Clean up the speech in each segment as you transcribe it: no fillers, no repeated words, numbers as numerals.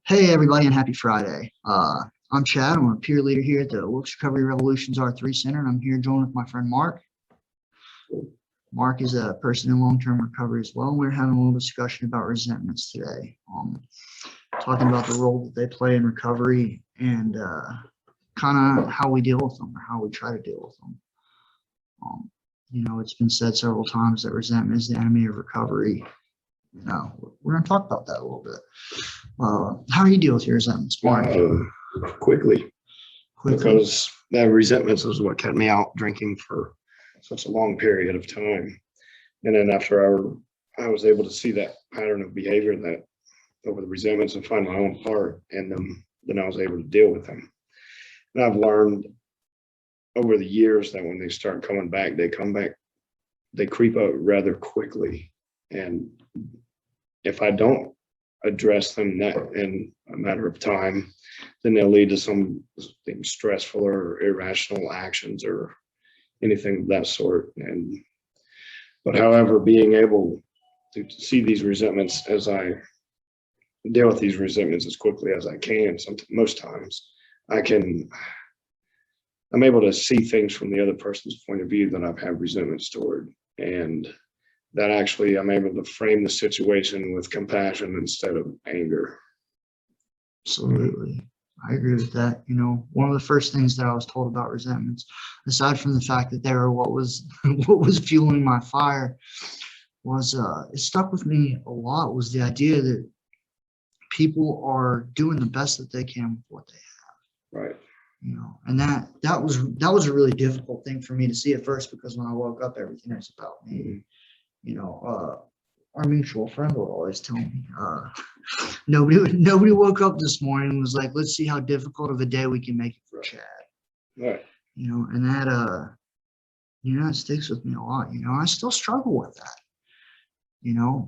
Hey everybody and happy Friday. I'm Chad. I'm a peer leader here at the Wilkes Recovery Revolutions R3 Center, and I'm here joined with my friend Mark. Mark is a person in long-term recovery as well. We're having a little discussion about resentments today, talking about the role that they play in recovery and kind of how we deal with them or how we try to deal with them. It's been said several times that resentment is the enemy of recovery. We're going to talk about that a little bit. How do you deal with your resentments, Mark? Quickly, because that resentment is what kept me out drinking for such a long period of time. And then after I was able to see that pattern of behavior that over the resentments and find my own part in them, then I was able to deal with them. And I've learned over the years that when they start coming back, they creep up rather quickly. And if I don't address them in a matter of time, then they'll lead to something stressful or irrational actions or anything of that sort. But however, being able to see these resentments as I deal with these resentments as quickly as I can, most times I'm able to see things from the other person's point of view that I've had resentments toward. And that actually I'm able to frame the situation with compassion instead of anger. Absolutely. I agree with that. One of the first things that I was told about resentments, aside from the fact that they were what was fueling my fire, was it stuck with me a lot, was the idea that people are doing the best that they can with what they have. Right. And that was a really difficult thing for me to see at first, because when I woke up, everything was about me. Our mutual friend would always tell me, nobody woke up this morning and was like, let's see how difficult of a day we can make it for Chad. Right. And that, it sticks with me a lot. I still struggle with that,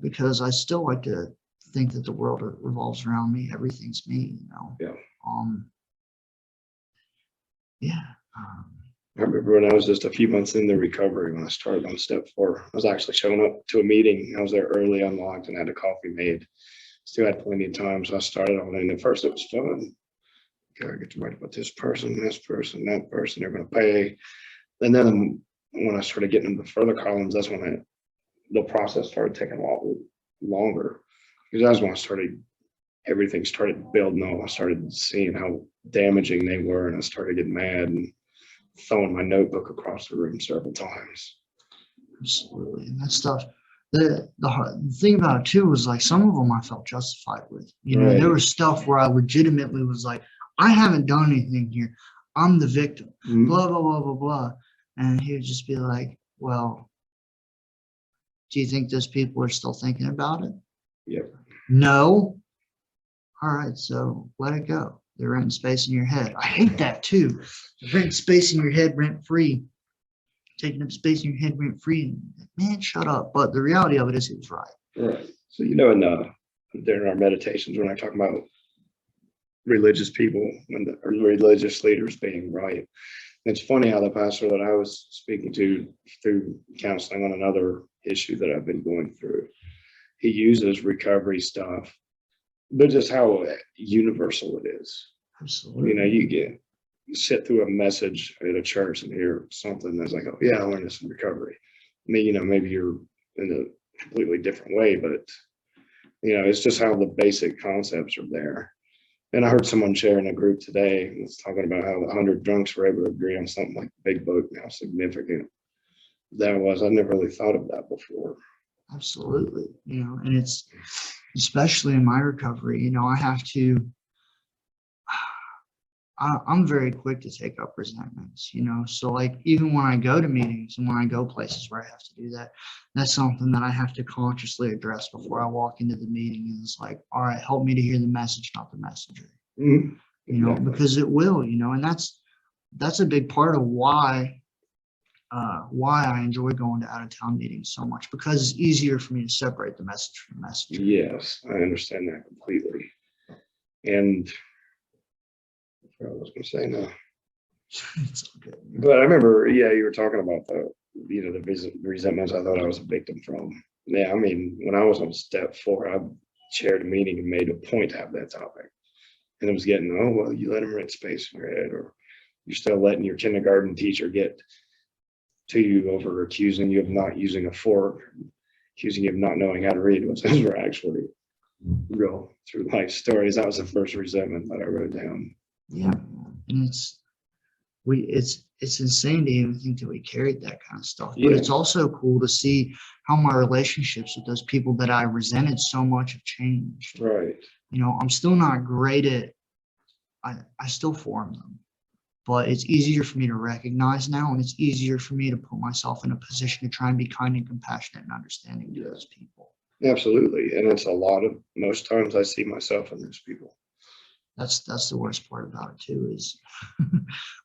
because I still like to think that the world revolves around me. Everything's me, Yeah. Yeah. I remember when I was just a few months in the recovery, when I started on step 4, I was actually showing up to a meeting. I was there early, unlocked, and had a coffee made. Still had plenty of time, so I started on it. And at first it was fun. Okay, I get to write about this person, that person, they're going to pay. And then when I started getting into further columns, that's when the process started taking a lot longer. Because that's when everything started building up. I started seeing how damaging they were, and I started getting mad and throwing my notebook across the room several times. Absolutely. And that stuff, the thing about it too was, like, some of them I felt justified with. Right. There was stuff where I legitimately was like, I haven't done anything here. I'm the victim. Blah, blah, blah, blah, blah. And he would just be like, well, do you think those people are still thinking about it? Yep. No. All right, so let it go. They're renting space in your head. I hate that too. Renting space in your head rent-free. Taking up space in your head rent-free. Man, shut up. But the reality of it is, he was right. Right. So, during our meditations, when I talk about religious people or religious leaders being right, it's funny how the pastor that I was speaking to through counseling on another issue that I've been going through, he uses recovery stuff, but just how universal it is. Absolutely. You sit through a message at a church and hear something that's like, oh yeah, I learned this in recovery. I mean, maybe you're in a completely different way, but it's just how the basic concepts are there. And I heard someone share in a group today, and was talking about how 100 drunks were able to agree on something like the big book and how significant that was. I never really thought of that before. Absolutely. And it's, especially in my recovery, I have to, I'm very quick to take up resentments, so, like, even when I go to meetings and when I go places where I have to do that, that's something that I have to consciously address before I walk into the meeting. And it's like, all right, help me to hear the message, not the messenger. Exactly. Because it will, and that's a big part of why I enjoy going to out-of-town meetings so much, because it's easier for me to separate the message from the messenger. Yes, I understand that completely. And I was going to say now. It's all good. But I remember, you were talking about the resentments I thought I was a victim from. Yeah, I mean, when I was on step 4, I chaired a meeting and made a point to have that topic. And it was getting, oh, well, you let them rent space in your head, or you're still letting your kindergarten teacher get to you over accusing you of not using a fork, accusing you of not knowing how to read. Those were actually real through life stories. That was the first resentment that I wrote down. Yeah, and it's insane to even think that we carried that kind of stuff. But it's Yeah. also cool to see how my relationships with those people that I resented so much have changed. Right. You know, I'm still not great at, I still form them, but it's easier for me to recognize now, and it's easier for me to put myself in a position to try and be kind and compassionate and understanding to those people. Absolutely. And it's most times I see myself in those people. That's the worst part about it too, is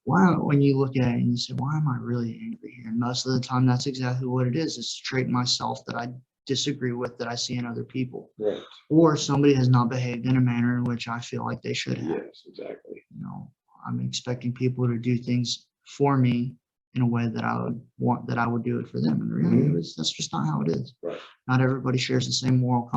why, when you look at it and you say, why am I really angry here? And most of the time that's exactly what it is. It's a trait in myself that I disagree with, that I see in other people, Right. or somebody has not behaved in a manner in which I feel like they should have. Yes, exactly. You know, I'm expecting people to do things for me in a way that I would want, that I would do it for them. And the reality is that's just not how it is. Right. Not everybody shares the same moral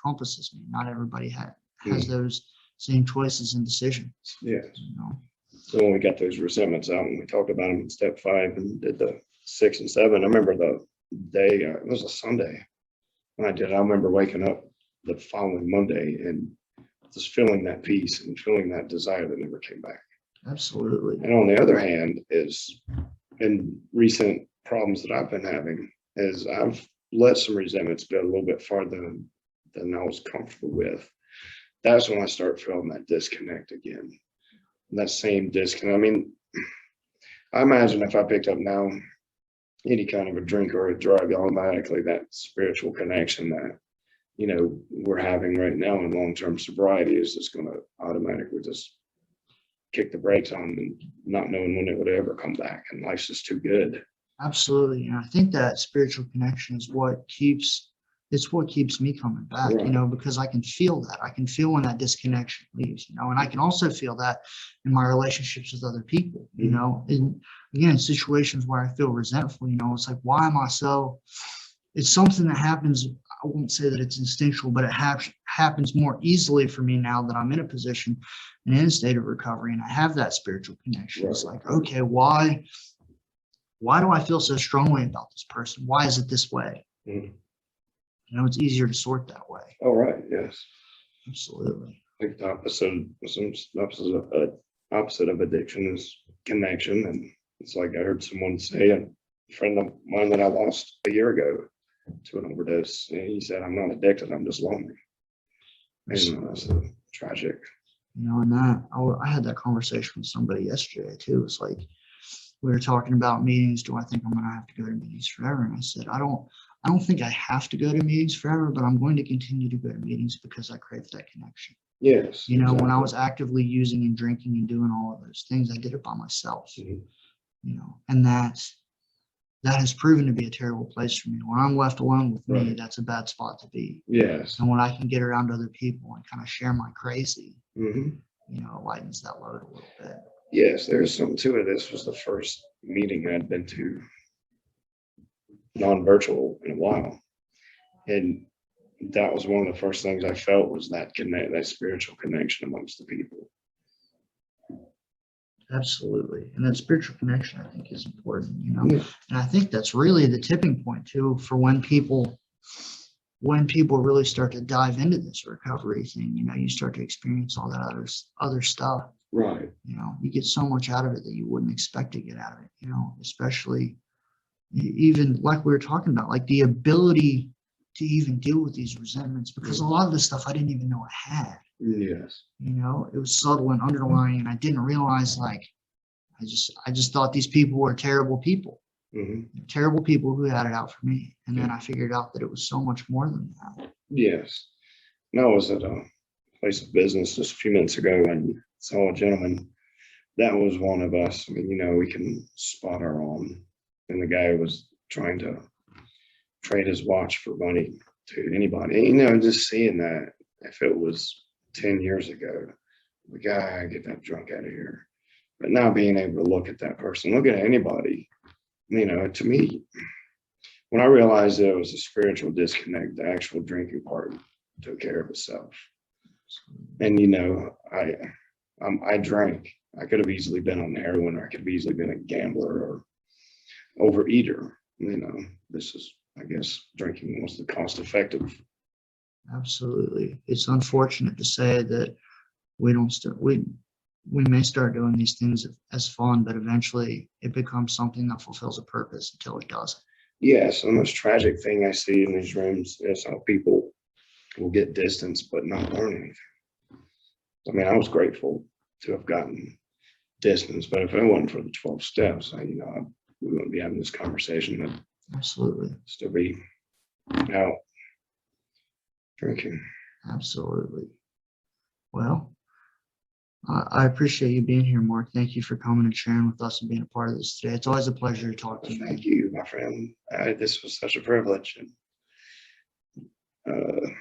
compass as me. Not everybody has those same choices and decisions. Yes. You know? So when we got those resentments out and we talked about them in step 5 and did the 6 and 7, I remember the day, it was a Sunday when I did it. I remember waking up the following Monday and just feeling that peace and feeling that desire that never came back. Absolutely. And on the other hand, is in recent problems that I've been having, is I've let some resentments go a little bit farther than I was comfortable with. That's when I start feeling that disconnect again. That same disconnect. I mean, I imagine if I picked up now any kind of a drink or a drug, automatically that spiritual connection that, you know, we're having right now in long-term sobriety is just going to automatically just kick the brakes on, and not knowing when it would ever come back. And life's just too good. Absolutely. And I think that spiritual connection is what keeps me coming back, Right. you know, because I can feel that. I can feel when that disconnection leaves, you know, and I can also feel that in my relationships with other people, you know, and again, in situations where I feel resentful, you know, it's like, why am I so, it's something that happens. I won't say that it's instinctual, but it happens more easily for me now that I'm in a position and in a state of recovery and I have that spiritual connection. It's like, okay, why do I feel so strongly about this person? Why is it this way? You know, it's easier to sort that way. Oh, right. Yes. Absolutely. I think the opposite of addiction is connection. And it's like I heard someone say, a friend of mine that I lost a year ago to an overdose, and he said, I'm not addicted, I'm just lonely. And that's tragic. You know, and that I had that conversation with somebody yesterday too. It's like we were talking about meetings. Do I think I'm going to have to go to meetings forever? And I said, I don't think I have to go to meetings forever, but I'm going to continue to go to meetings because I crave that connection. Yes. You know, when I was actively using and drinking and doing all of those things, I did it by myself. You know, and that has proven to be a terrible place for me. When I'm left alone with me, that's a bad spot to be. Yes. And when I can get around other people and kind of share my crazy, Mm-hmm. you know, it lightens that load a little bit. Yes, there's something to it. This was the first meeting I'd been to non-virtual in a while. And that was one of the first things I felt was that spiritual connection amongst the people. Absolutely. And that spiritual connection, I think, is important, you know. Yeah. And I think that's really the tipping point too for when people really start to dive into this recovery thing. You know, you start to experience all that other stuff. Right. You know, you get so much out of it that you wouldn't expect to get out of it, you know, especially even like we were talking about, like the ability to even deal with these resentments, because a lot of this stuff I didn't even know I had. Yes. You know, it was subtle and underlying, and I didn't realize, like, I just thought these people were terrible people, terrible people who had it out for me. And then I figured out that it was so much more than that. Yes. And I was at a place of business just a few minutes ago and saw a gentleman that was one of us. I mean, you know, we can spot our own. And the guy was trying to trade his watch for money to anybody. And, you know, just seeing that, if it was 10 years ago, the guy, get that drunk out of here. But now being able to look at that person, look at anybody, you know, to me, when I realized that it was a spiritual disconnect, the actual drinking part took care of itself. And, you know, I drank. I could have easily been on heroin, or I could have easily been a gambler or overeater. You know, this is, I guess, drinking was the cost effective. Absolutely. It's unfortunate to say that we don't start, we may start doing these things as fun, but eventually it becomes something that fulfills a purpose until it doesn't. Yes, the most tragic thing I see in these rooms is how people will get distance but not learn anything. I mean, I was grateful to have gotten distance, but if it wasn't for the 12 steps, we wouldn't be having this conversation. I'd Absolutely. still be out drinking. Absolutely. Well, I appreciate you being here, Mark. Thank you for coming and sharing with us and being a part of this today. It's always a pleasure to talk to you. Thank you, my friend. This was such a privilege. And,